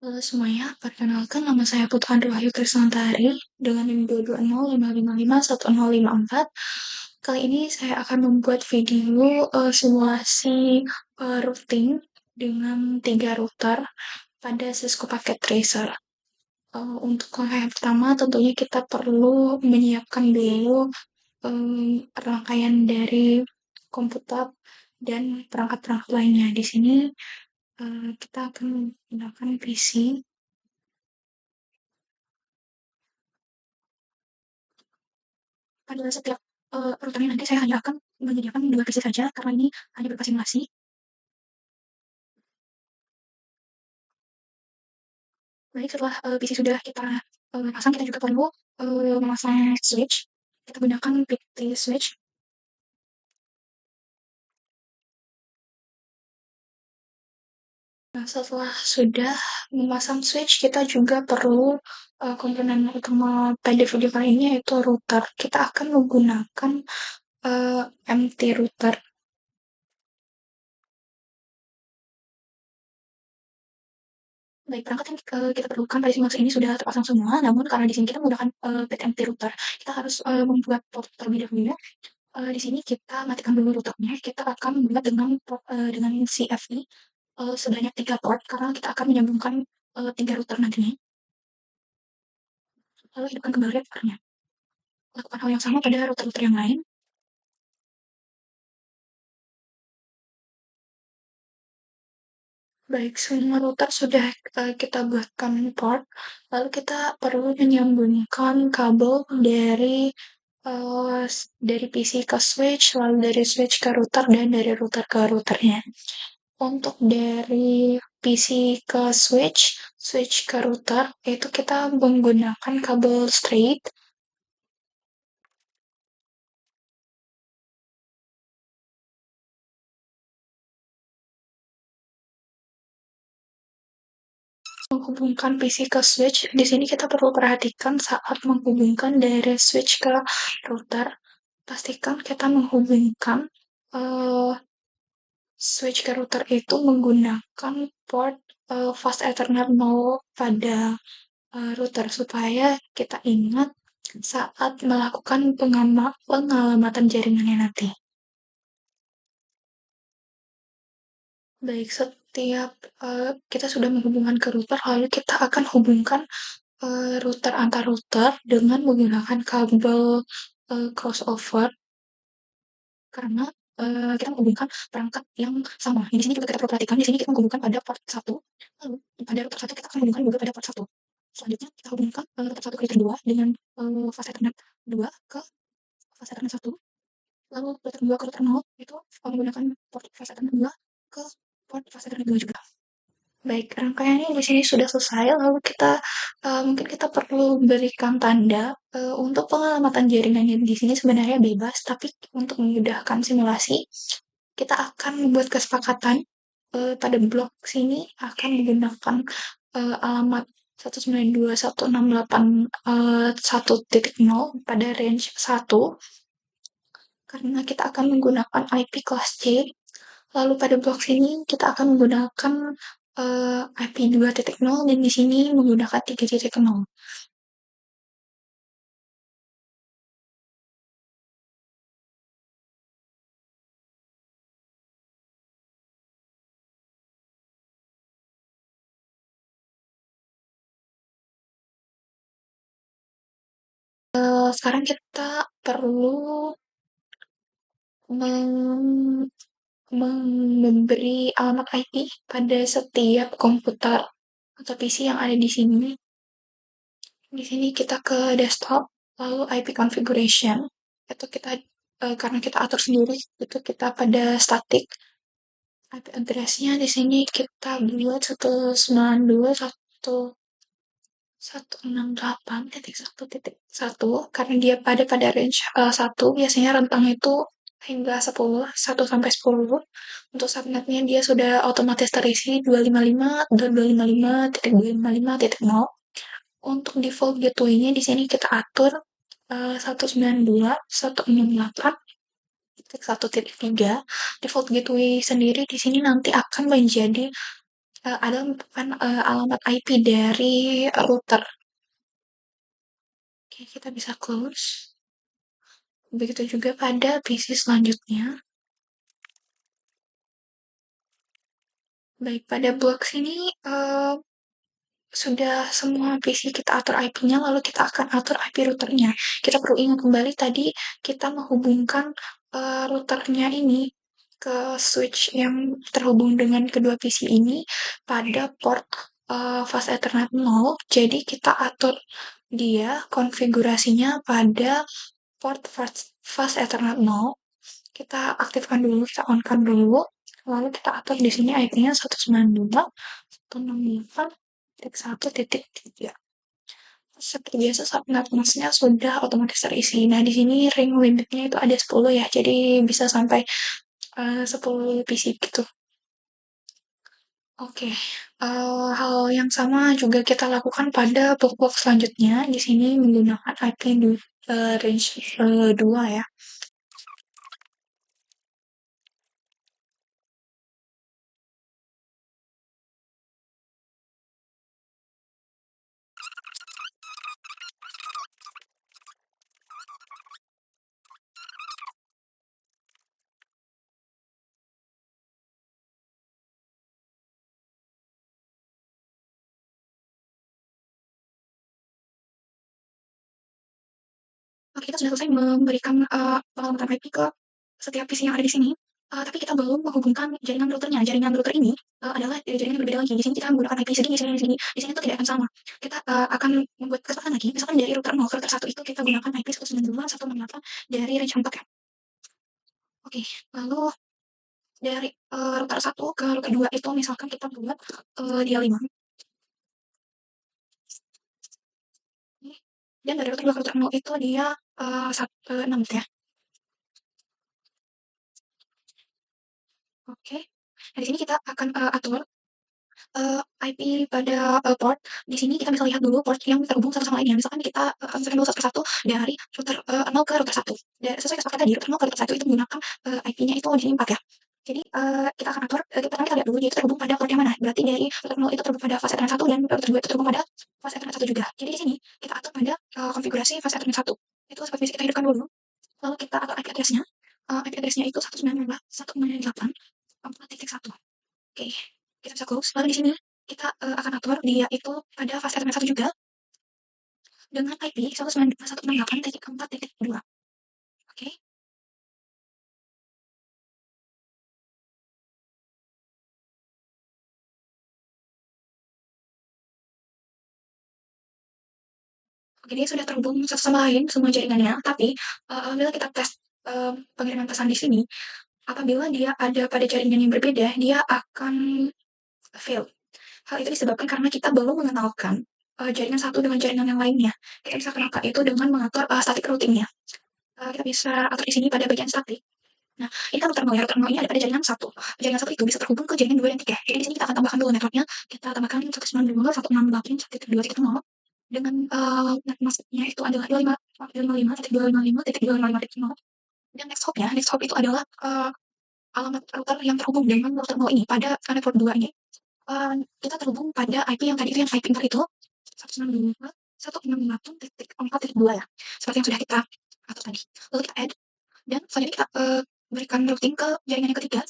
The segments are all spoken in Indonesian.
Halo semuanya, perkenalkan nama saya Putra Wahyu Krisnantari dengan NIM 22055511054. Kali ini saya akan membuat video simulasi routing dengan 3 router pada Cisco Packet Tracer. Untuk langkah yang pertama tentunya kita perlu menyiapkan dulu rangkaian dari komputer dan perangkat-perangkat lainnya. Di sini kita akan menggunakan PC. Pada setiap router nanti saya hanya akan menyediakan 2 PC saja karena ini hanya berupa simulasi. Baik, setelah PC sudah kita pasang, kita juga perlu memasang switch. Kita gunakan PT switch. Nah, setelah sudah memasang switch, kita juga perlu komponen utama pada video kali ini yaitu router. Kita akan menggunakan MT router. Baik, perangkat yang kita perlukan pada simulasi ini sudah terpasang semua, namun karena di sini kita menggunakan PTMT router, kita harus membuat port terlebih dahulu. Di sini kita matikan dulu routernya, kita akan membuat dengan CFE sebanyak 3 port karena kita akan menyambungkan 3 router nantinya. Lalu hidupkan kembali routernya. Lakukan hal yang sama pada router-router yang lain. Baik, semua router sudah kita buatkan port, lalu kita perlu menyambungkan kabel dari PC ke switch, lalu dari switch ke router, dan dari router ke routernya. Untuk dari PC ke switch, switch ke router, itu kita menggunakan kabel straight. Menghubungkan PC ke switch, di sini kita perlu perhatikan saat menghubungkan dari switch ke router, pastikan kita menghubungkan uh, switch ke router itu menggunakan port fast ethernet 0 pada router supaya kita ingat saat melakukan pengalamatan jaringannya nanti. Baik, setiap kita sudah menghubungkan ke router, lalu kita akan hubungkan router antar router dengan menggunakan kabel crossover karena kita menghubungkan perangkat yang sama. Di sini juga kita perlu perhatikan, di sini kita menghubungkan pada port 1, lalu pada router 1 kita akan hubungkan juga pada port 1. Selanjutnya kita hubungkan router 1 ke router 2 dengan fast ethernet 2 ke fast ethernet 1, lalu router 2 ke router 0 itu menggunakan port fast ethernet 2 ke port fast ethernet 2 juga. Baik, rangkaiannya di sini sudah selesai, lalu kita mungkin kita perlu berikan tanda untuk pengalamatan jaringannya di sini sebenarnya bebas, tapi untuk memudahkan simulasi, kita akan membuat kesepakatan pada blok sini akan menggunakan alamat 192.168.1.0 pada range 1 karena kita akan menggunakan IP kelas C. Lalu pada blok sini kita akan menggunakan IP 2.0 dan di sini menggunakan 3.0. Sekarang kita perlu mem- memberi alamat IP pada setiap komputer atau PC yang ada di sini. Di sini kita ke desktop, lalu IP configuration. Itu kita karena kita atur sendiri, itu kita pada static. IP address-nya di sini kita buat 192.168.1.1 karena dia pada range 1, biasanya rentang itu hingga 10, 1 sampai 10. Untuk subnetnya dia sudah otomatis terisi 255.255.255.0. Untuk default gateway-nya di sini kita atur 192.168.1.3. Default gateway sendiri di sini nanti akan menjadi adalah merupakan, alamat IP dari router. Oke, kita bisa close. Begitu juga pada PC selanjutnya. Baik, pada blok sini, sudah semua PC kita atur IP-nya, lalu kita akan atur IP routernya. Kita perlu ingat kembali tadi kita menghubungkan routernya ini ke switch yang terhubung dengan kedua PC ini pada port fast Ethernet 0. Jadi kita atur dia konfigurasinya pada port fast Ethernet 0. Kita aktifkan dulu, kita on-kan dulu. Lalu kita atur di sini IP-nya 192.168.1.3. Seperti biasa saat NetMask-nya sudah otomatis terisi. Nah, di sini ring limitnya itu ada 10 ya, jadi bisa sampai 10 PC gitu. Oke, hal yang sama juga kita lakukan pada blok-blok selanjutnya. Di sini menggunakan IP range 2 ya. Oke, kita sudah selesai memberikan pengamatan IP ke setiap PC yang ada di sini. Tapi kita belum menghubungkan jaringan routernya. Jaringan router ini adalah jaringan yang berbeda lagi. Di sini kita menggunakan IP segini, segini, segini. Di sini itu tidak akan sama. Kita akan membuat kesempatan lagi. Misalkan dari router 0 ke router 1 itu kita gunakan IP 192.168 dari range 4 ya. Oke, lalu dari router 1 ke router 2 itu misalkan kita buat dia 5. Dan dari router 2 ke router 0 itu dia 6 ya. Oke. Nah, di sini kita akan atur IP pada port. Di sini kita bisa lihat dulu port yang terhubung satu sama lainnya. Misalkan kita misalkan dulu satu persatu dari router 0 ke router 1. Sesuai kesepakatan tadi, router 0 ke router 1 itu menggunakan IP-nya itu di sini 4 ya. Jadi kita akan atur, pertama kita lihat dulu dia itu terhubung pada port yang mana. Berarti dari router 0 itu terhubung pada fast Ethernet 1 dan router 2 itu terhubung pada fast Ethernet 1 juga. Jadi di sini kita atur pada konfigurasi fast Ethernet 1. Itu seperti bisa kita hidupkan dulu. Lalu kita atur IP address-nya. IP address-nya itu 192.168.4.1. Oke, kita bisa close. Lalu di sini kita akan atur dia itu pada fast Ethernet 1 juga dengan IP 192.168.4.2. Oke. Oke, dia sudah terhubung satu sama lain semua jaringannya, tapi apabila kita tes pengiriman pesan di sini, apabila dia ada pada jaringan yang berbeda, dia akan fail. Hal itu disebabkan karena kita belum mengenalkan jaringan satu dengan jaringan yang lainnya. Kita bisa kenalkan itu dengan mengatur static routing-nya. Kita bisa atur di sini pada bagian static. Nah, ini kan router 0 ya, router 0 ini ada pada jaringan 1. Jaringan 1 itu bisa terhubung ke jaringan 2 dan 3. Jadi di sini kita akan tambahkan dulu networknya. Kita tambahkan 192.168.1.2.0 dengan netmask-nya itu adalah 255.255.255.0. Dan next hop itu adalah alamat router yang terhubung dengan router 0 ini pada network 2 ini. Kita terhubung pada IP yang tadi itu yang IP 4 itu 192.168.4.2 ya. Seperti yang sudah kita atur tadi. Lalu kita add dan selanjutnya kita berikan routing ke jaringan yang ketiga.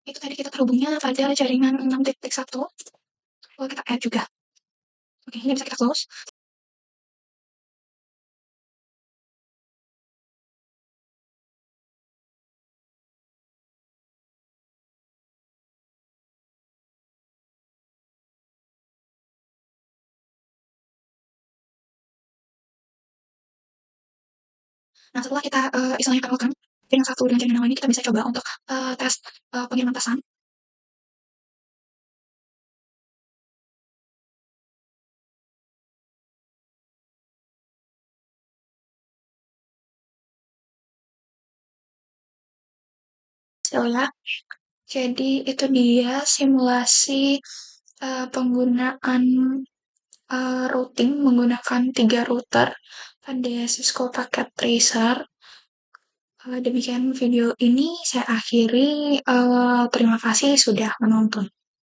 Itu tadi kita terhubungnya pada jaringan 6.1. Lalu kita add juga. Oke, ini bisa kita close. Nah, setelah kita istilahnya kenalkan jaringan satu dengan jaringan yang lain, kita bisa coba untuk tes pengiriman pesan. So ya, jadi itu dia simulasi penggunaan routing menggunakan 3 router pada Cisco Packet Tracer. Demikian video ini saya akhiri. Terima kasih sudah menonton.